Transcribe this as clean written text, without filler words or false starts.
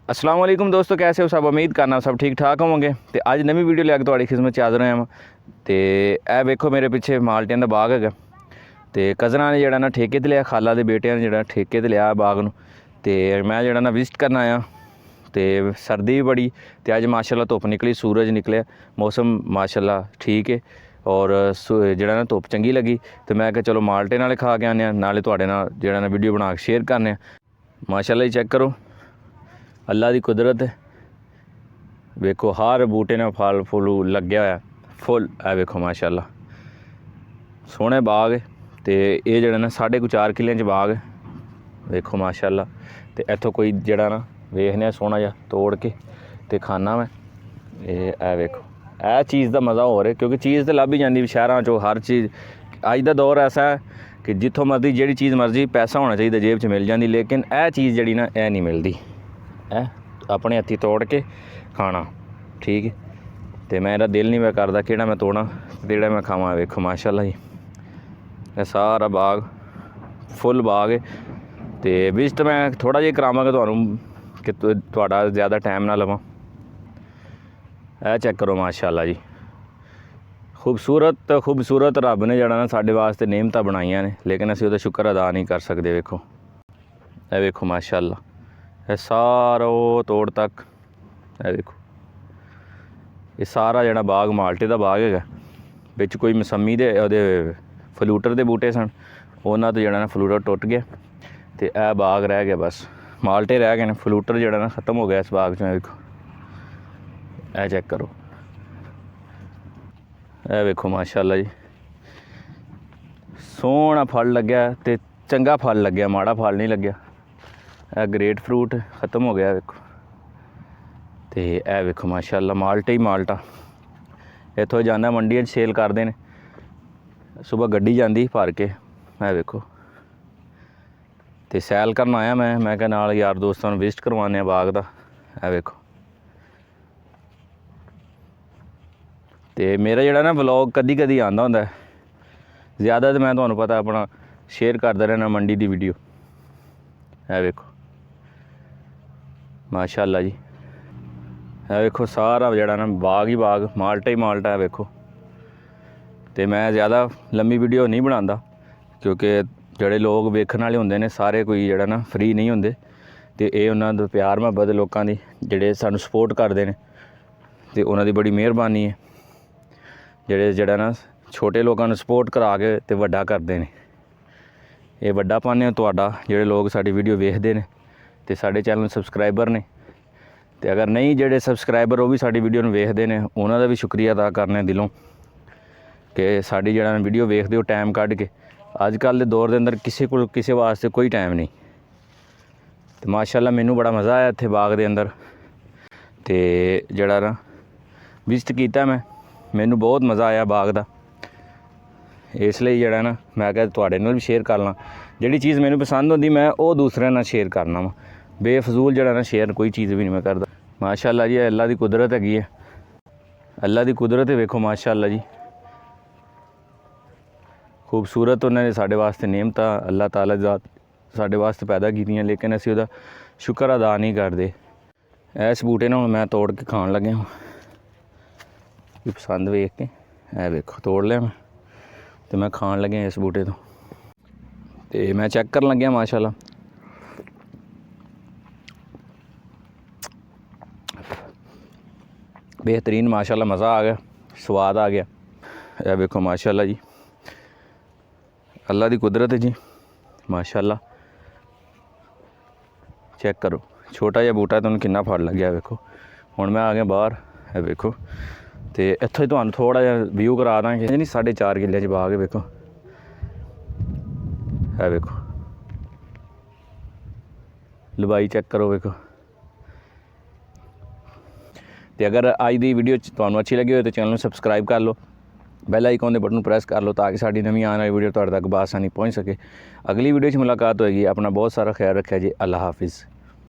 अस्सलाम वालेकुम दोस्तों, कैसे हो सब। उम्मीद करना सब ठीक ठाक होवोगे। तो अज नवी वीडियो लैके तुहाडी खिदमत च हाज़र होया वां। तो यह वेखो मेरे पिछे माल्टियां दा बाग है। तो कज़नां ने जिहड़ा ना ठेके ते लिया, खाला दे बेटियां ने जिहड़ा ठेके ते लिया बाग नूं। ते मैं जिहड़ा ना विजिट करन आया। तो सर्दी भी बड़ी, तो अज माशाल्लाह धुप्प निकली, सूरज निकलिया, मौसम माशाल्लाह ठीक है और जिहड़ा ना धुप्प चंगी लगी। तो मैं कहा चलो माल्टे नाले खा के आने, नाले तुहाडे नाल जिहड़ा ना वीडियो बना के शेयर करने। माशाल्लाह ही चेक करो, अल्लाह की कुदरत है। वेखो हर बूटे ने फल फुल लग्या होया फुल, है वेखो माशाल्लाह सोहने बाग है। तो ये जड़ा ना 4.5 किले बाग है, वेखो माशाल्लाह। तो इत्थों कोई जड़ा ना वेखने सोहना जा तोड़ के तो खाना मैं ये वेखो, यह चीज़ का मज़ा हो रहा है क्योंकि चीज़ तो लभ ही जाती शहरों चो। हर चीज़ अज का दौर ऐसा है कि जितों मर्जी जी चीज़ मर्जी पैसा होना चाहिए जेब च मिल जाती, लेकिन यह चीज़ जी ना यह नहीं मिलती है अपने हथी तोड़ के खाना। ठीक है, तो मेरा दिल नहीं मैं करता कि मैं तोड़ा तो मैं खावा। वेखो माशाल्लाह जी, यह सारा बाग फुल बाग है। तो विजिट मैं थोड़ा जिहा करावांगा तुहानूं कि तुहाडा ज़्यादा टाइम ना लवां। यह चेक करो माशाल्लाह जी, खूबसूरत खूबसूरत रब ने जड़ा ना साडे वास्ते नेमतां बनाईयां ने, लेकिन असीं उहदा शुक्र अदा नहीं कर सकते। वेखो यह वेखो माशाल्लाह, यह सारा तोड़ तक है। देखो ये सारा जड़ा बाग माल्टे का बाग है। बिच कोई मसम्मी दे फलूटर के बूटे सन, उन्होंने तो जड़ा ना फलूटर टुट गया। तो यह बाग रह गया, बस माल्टे रह गए ने, फलूटर जड़ा ना खत्म हो गया इस बाग चो। देखो यह चेक करो, यह वेखो माशाल्लाह जी, सोहना फल लग्या तो चंगा फल लग्या, माड़ा फल नहीं लग्या। यह ग्रेट फ्रूट खत्म हो गया वेखो। तो यह वेखो माशाल्लाह माल्टे ही माल्टा। इत्थों जाना मंडिया सेल करते हैं, सुबह गड्डी जाती भर के। है वेखो, तो सैल करन आया मैं क्या नाल यार दोस्तों विजिट करवाने बाग का। है वेखो, तो मेरा जड़ा ना व्लॉग कदी कदी आंदा हुंदा है, ज़्यादा तो मैं तुहानूं पता अपना शेयर करता रहना मंडी की वीडियो। है वेखो माशाल्लाह जी, है वेखो सारा जड़ा ना बाग ही बाग, माल्टा ही माल्टा है। वेखो तो मैं ज़्यादा लंबी वीडियो नहीं बनाता क्योंकि जोड़े लोग वेखण वाले होंदे ने सारे कोई जड़ा ना फ्री नहीं होंदे। तो ये उन्होंने दा प्यार मुहब्बत लोगों की जोड़े सानू सपोर्ट करते हैं, तो उन्होंने बड़ी मेहरबानी है जोड़े जड़ा ना छोटे लोगों सपोर्ट करा के तो वड्डा करते हैं। ये वड्डा पाने तुहाडा जोड़े लोग साडी वीडियो वेखते हैं तो साडे चैनल सबसक्राइबर ने। तो अगर नहीं जोड़े सबसक्राइबर वो भी साडी वीडियो नूं वेखदे ने, उन्हों का भी शुक्रिया अदा करने दिलों कि साडी जड़ा वीडियो वेखदे हो टाइम कढ़ के। अजकल के दौर के अंदर किसी को किसी वास्ते कोई टाइम नहीं। तो माशाल्लाह मैनू बड़ा मज़ा आया इत्थे बाग के अंदर। तो जड़ा ना विजिट किया मैनू बहुत मज़ा आया बाग का, इसलिए जड़ा ना मैं क्या तुहाडे नाल भी शेयर कर ला। जिहड़ी चीज़ मैनू पसंद होंदी मैं वो दूसरे नाल शेयर करना वा, बेफजूल जड़ा ना शेयर कोई चीज़ भी नहीं मैं करता। माशाल्लाह जी अल्लाह की कुदरत हैगी है, अल्लाह की कुदरत है। वेखो माशाल्लाह जी, खूबसूरत उन्होंने साढ़े वास्ते नेमतां अल्लाह ताला ज़ात साढ़े वास्ते पैदा कीतियां, लेकिन असीं उहदा शुक्र अदा नहीं करते। इस बूटे ना मैं तोड़ के खान लगे हूँ, पसंद वेख के। है वेखो तोड़ लिया मैं, तो मैं खान लगे इस बूटे तो मैं चेक कर लग्या माशाल्लाह। बेहतरीन माशाल्लाह, मज़ा आ गया, स्वाद आ गया। यह वेखो माशाल्लाह जी, अल्लाह की कुदरत है जी माशाल्लाह। चेक करो छोटा जिहा बूटा तो कितना फल लग्या। वेखो हुण मैं आ गया बाहर। है वेखो, तो इत्थों ही तुहानूं थोड़ा जिहा व्यू करा दा कि नहीं 4.5 किले च बाग है। वेखो है वेखो लंबाई चेक करो। वेखो तो अगर अज की वीडियो तुहानूं अच्छी लगी हो तो चैनल सबसक्राइब कर लो, बैल आइकॉन के बटन प्रेस कर लो ताकि साडी नवीं आने वाली वीडियो तुहाडे तक बासानी पहुँच सके। अगली वीडियो च मुलाकात होएगी। अपना बहुत सारा ख्याल रखिया जी। अल्लाह हाफिज़।